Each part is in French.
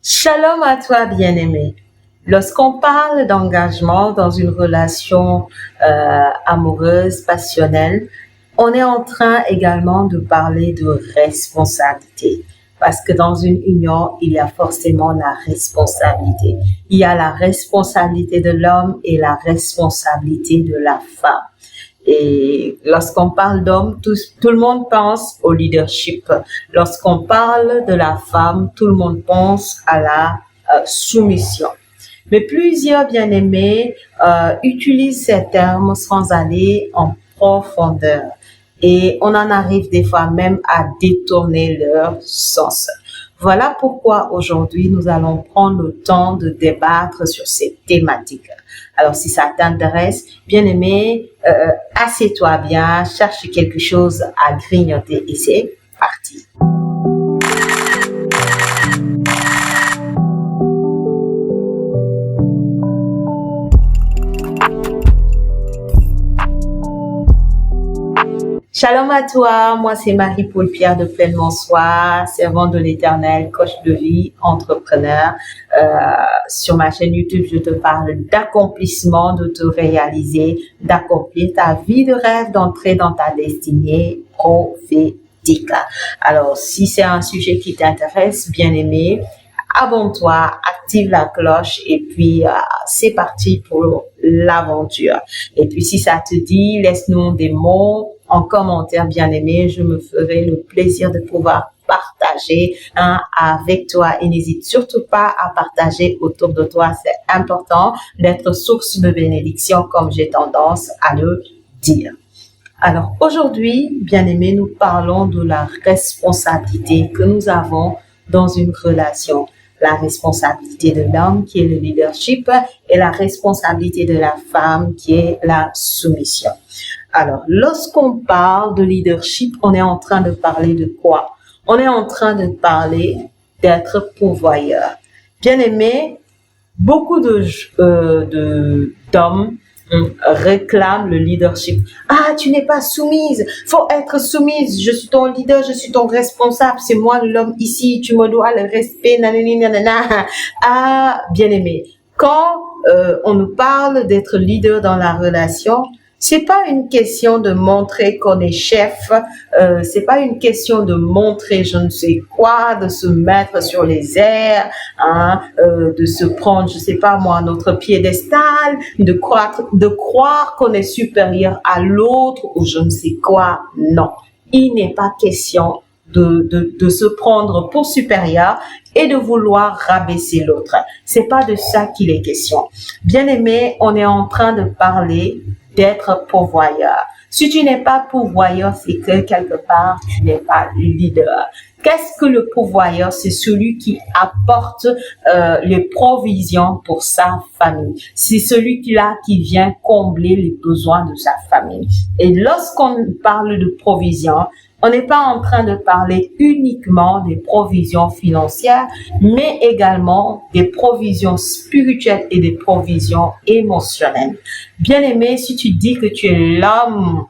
Shalom à toi, bien-aimé. Lorsqu'on parle d'engagement dans une relation amoureuse, passionnelle, on est en train également de parler de responsabilité. Parce que dans une union, il y a forcément la responsabilité. Il y a la responsabilité de l'homme et la responsabilité de la femme. Et lorsqu'on parle d'homme, tout le monde pense au leadership. Lorsqu'on parle de la femme, tout le monde pense à la soumission. Mais plusieurs bien-aimés utilisent ces termes sans aller en profondeur. Et on en arrive des fois même à détourner leur sens. Voilà pourquoi aujourd'hui, nous allons prendre le temps de débattre sur ces thématiques. Alors, si ça t'intéresse, bien-aimé, assieds-toi bien, cherche quelque chose à grignoter et c'est parti. Shalom à toi, moi c'est Marie-Paul Pierre de Pleinement Soi, servante de l'Éternel, coach de vie, entrepreneur. Sur ma chaîne YouTube, je te parle d'accomplissement, de te réaliser, d'accomplir ta vie de rêve, d'entrer dans ta destinée prophétique. Alors, si c'est un sujet qui t'intéresse, bien aimé, abonne-toi, active la cloche et puis c'est parti pour l'aventure. Et puis si ça te dit, laisse-nous des mots en commentaire, bien aimé. Je me ferai le plaisir de pouvoir partager avec toi et n'hésite surtout pas à partager autour de toi. C'est important d'être source de bénédiction comme j'ai tendance à le dire. Alors aujourd'hui, bien aimé, nous parlons de la responsabilité que nous avons dans une relation. La responsabilité de l'homme qui est le leadership et la responsabilité de la femme qui est la soumission. Alors, lorsqu'on parle de leadership, on est en train de parler de quoi? On est en train de parler d'être pourvoyeur. Bien aimé, beaucoup d'hommes réclament le leadership. Ah, tu n'es pas soumise. Faut être soumise. Je suis ton leader, je suis ton responsable. C'est moi l'homme ici. Tu me dois le respect. Nanani, nanana. Ah, bien aimé. Quand on nous parle d'être leader dans la relation, c'est pas une question de montrer qu'on est chef, c'est pas une question de montrer je ne sais quoi, de se mettre sur les airs, de se prendre, je sais pas moi, notre piédestal, de croire qu'on est supérieur à l'autre ou je ne sais quoi. Non, il n'est pas question de se prendre pour supérieur et de vouloir rabaisser l'autre. C'est pas de ça qu'il est question. Bien aimé, on est en train de parler d'être pourvoyeur. Si tu n'es pas pourvoyeur, c'est que quelque part, tu n'es pas leader. Qu'est-ce que le pourvoyeur? C'est celui qui apporte les provisions pour sa famille. C'est celui-là qui vient combler les besoins de sa famille. Et lorsqu'on parle de provisions, on n'est pas en train de parler uniquement des provisions financières, mais également des provisions spirituelles et des provisions émotionnelles. Bien aimé, si tu dis que tu es l'homme,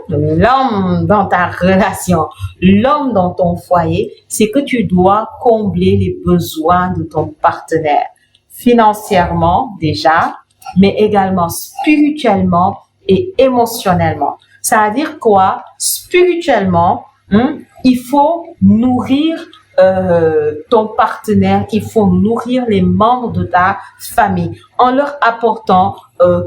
l'homme dans ta relation, l'homme dans ton foyer, c'est que tu dois combler les besoins de ton partenaire. Financièrement déjà, mais également spirituellement et émotionnellement. Ça veut dire quoi? Spirituellement, il faut nourrir ton partenaire, il faut nourrir les membres de ta famille en leur apportant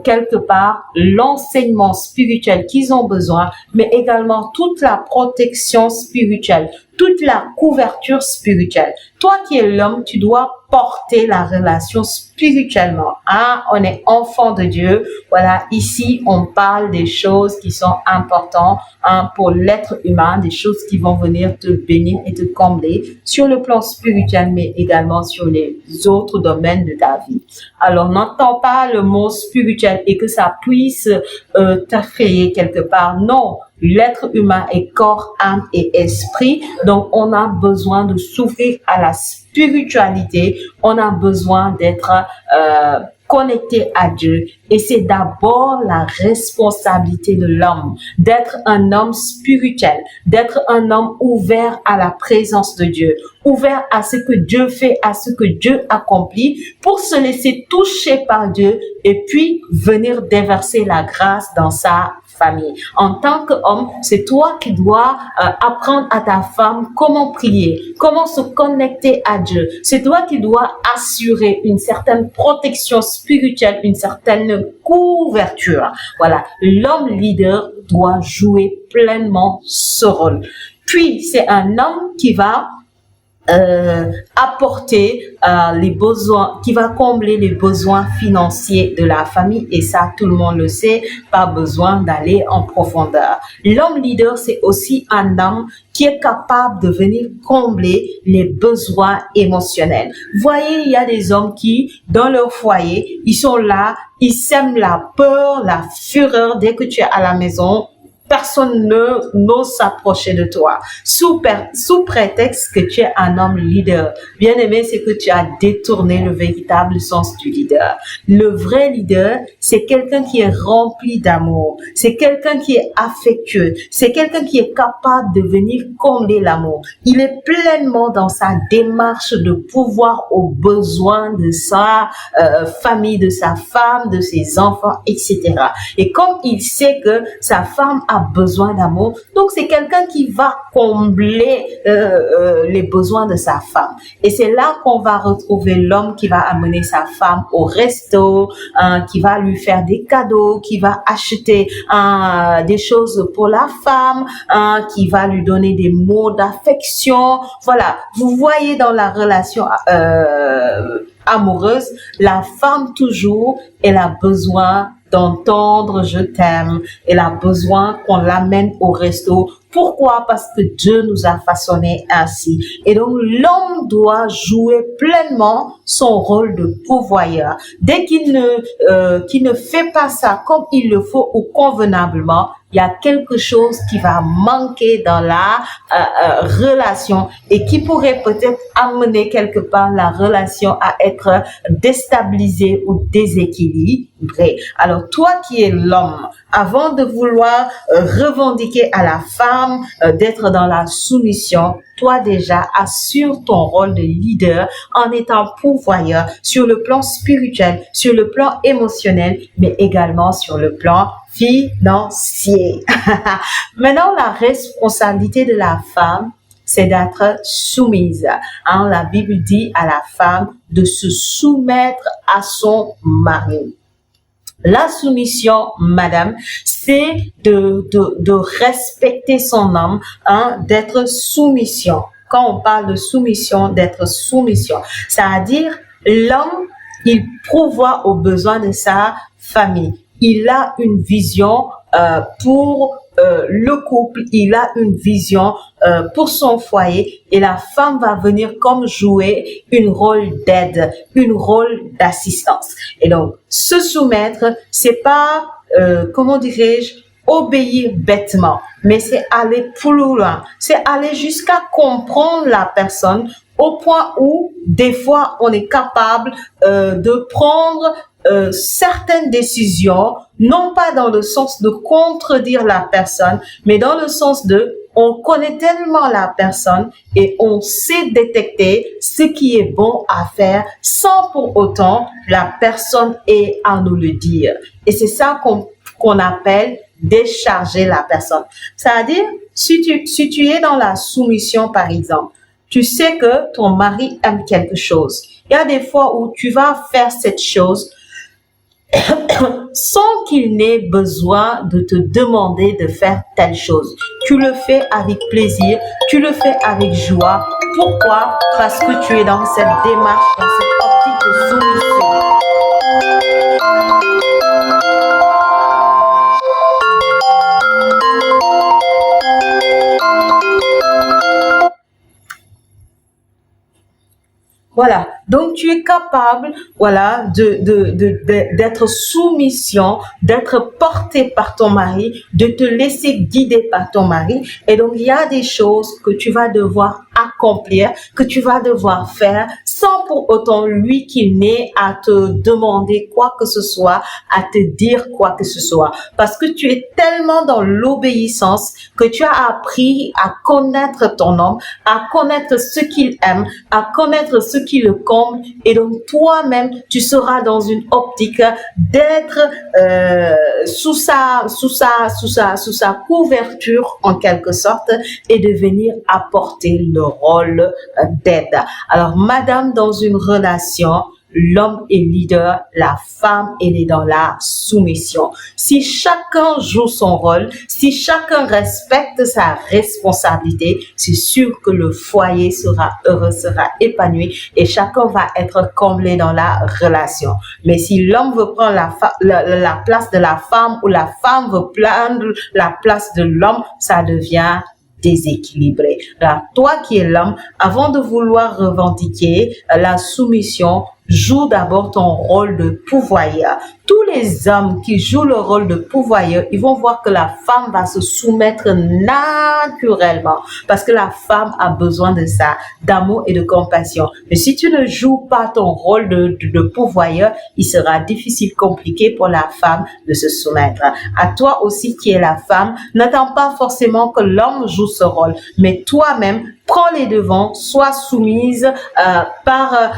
quelque part l'enseignement spirituel qu'ils ont besoin, mais également toute la protection spirituelle, toute la couverture spirituelle. Toi qui es l'homme, tu dois porter la relation spirituellement. On est enfant de Dieu. Voilà, ici, on parle des choses qui sont importantes pour l'être humain, des choses qui vont venir te bénir et te combler sur le plan spirituel, mais également sur les autres domaines de ta vie. Alors, n'entends pas le mot spirituel et que ça puisse t'effrayer quelque part. Non, l'être humain est corps, âme et esprit. Donc, on a besoin de s'ouvrir à la spiritualité. On a besoin d'être connecté à Dieu. Et c'est d'abord la responsabilité de l'homme d'être un homme spirituel, d'être un homme ouvert à la présence de Dieu, ouvert à ce que Dieu fait, à ce que Dieu accomplit, pour se laisser toucher par Dieu et puis venir déverser la grâce dans sa famille. En tant qu'homme, c'est toi qui dois apprendre à ta femme comment prier, comment se connecter à Dieu. C'est toi qui dois assurer une certaine protection spirituelle, une certaine couverture. Voilà, l'homme leader doit jouer pleinement ce rôle. Puis, c'est un homme qui va apporter les besoins, qui va combler les besoins financiers de la famille, et ça tout le monde le sait, pas besoin d'aller en profondeur. L'homme leader, c'est aussi un homme qui est capable de venir combler les besoins émotionnels. Voyez, il y a des hommes qui, dans leur foyer, ils sont là, ils sèment la peur, la fureur dès que tu es à la maison. Personne n'ose s'approcher de toi sous prétexte que tu es un homme leader. Bien aimé, c'est que tu as détourné le véritable sens du leader. Le vrai leader, c'est quelqu'un qui est rempli d'amour. C'est quelqu'un qui est affectueux. C'est quelqu'un qui est capable de venir combler l'amour. Il est pleinement dans sa démarche de pouvoir aux besoins de sa famille, de sa femme, de ses enfants, etc. Et comme il sait que sa femme a besoin d'amour, donc c'est quelqu'un qui va combler les besoins de sa femme. Et c'est là qu'on va retrouver l'homme qui va amener sa femme au resto, qui va lui faire des cadeaux, qui va acheter des choses pour la femme, qui va lui donner des mots d'affection. Voilà, vous voyez dans la relation amoureuse, la femme toujours, elle a besoin d'entendre je t'aime, elle a besoin qu'on l'amène au resto. Pourquoi? Parce que Dieu nous a façonnés ainsi. Et donc, l'homme doit jouer pleinement son rôle de pourvoyeur. Dès qu'il ne fait pas ça comme il le faut ou convenablement, il y a quelque chose qui va manquer dans la relation et qui pourrait peut-être amener quelque part la relation à être déstabilisée ou déséquilibrée. Alors, toi qui es l'homme, avant de vouloir revendiquer à la femme d'être dans la soumission, toi déjà assure ton rôle de leader en étant pourvoyeur sur le plan spirituel, sur le plan émotionnel, mais également sur le plan financier. Maintenant, la responsabilité de la femme, c'est d'être soumise. La Bible dit à la femme de se soumettre à son mari. La soumission, madame, c'est de respecter son homme, d'être soumission. Quand on parle de soumission, d'être soumission, c'est-à-dire l'homme, il pourvoit aux besoins de sa famille. Il a une vision pour le couple, il a une vision pour son foyer, et la femme va venir comme jouer un rôle d'aide, un rôle d'assistance. Et donc, se soumettre, c'est pas, comment dirais-je, obéir bêtement, mais c'est aller plus loin, c'est aller jusqu'à comprendre la personne au point où, des fois, on est capable de prendre certaines décisions, non pas dans le sens de contredire la personne, mais dans le sens de on connaît tellement la personne et on sait détecter ce qui est bon à faire sans pour autant la personne ait à nous le dire. Et c'est ça qu'on appelle décharger la personne. C'est-à-dire, si tu es dans la soumission, par exemple, tu sais que ton mari aime quelque chose. Il y a des fois où tu vas faire cette chose sans qu'il n'ait besoin de te demander de faire telle chose. Tu le fais avec plaisir, tu le fais avec joie. Pourquoi? Parce que tu es dans cette démarche, dans cette optique de soumission. Voilà. Donc, tu es capable, voilà, d'être soumission, d'être porté par ton mari, de te laisser guider par ton mari. Et donc, il y a des choses que tu vas devoir accomplir, que tu vas devoir faire sans pour autant lui qu'il n'ait à te demander quoi que ce soit, à te dire quoi que ce soit. Parce que tu es tellement dans l'obéissance que tu as appris à connaître ton homme, à connaître ce qu'il aime, à connaître ce qui le comble. Et donc, toi-même, tu seras dans une optique d'être sous sa couverture en quelque sorte et de venir apporter le rôle d'aide. Alors, madame, dans une relation, l'homme est leader, la femme, elle est dans la soumission. Si chacun joue son rôle, si chacun respecte sa responsabilité, c'est sûr que le foyer sera heureux, sera épanoui et chacun va être comblé dans la relation. Mais si l'homme veut prendre la place de la femme ou la femme veut prendre la place de l'homme, ça devient déséquilibré. Alors, toi qui es l'homme, avant de vouloir revendiquer la soumission, joue d'abord ton rôle de pourvoyeur. Tous les hommes qui jouent le rôle de pourvoyeur, ils vont voir que la femme va se soumettre naturellement parce que la femme a besoin de ça, d'amour et de compassion. Mais si tu ne joues pas ton rôle de pourvoyeur, il sera difficile, compliqué pour la femme de se soumettre. À toi aussi qui es la femme, n'attends pas forcément que l'homme joue ce rôle, mais toi-même, prends les devants, sois soumise par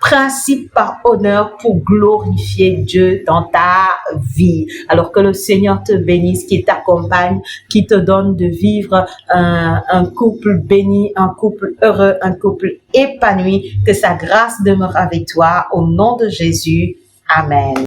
principe, par honneur pour glorifier Dieu dans ta vie. Alors que le Seigneur te bénisse, qui t'accompagne, qui te donne de vivre un couple béni, un couple heureux, un couple épanoui. Que sa grâce demeure avec toi au nom de Jésus. Amen.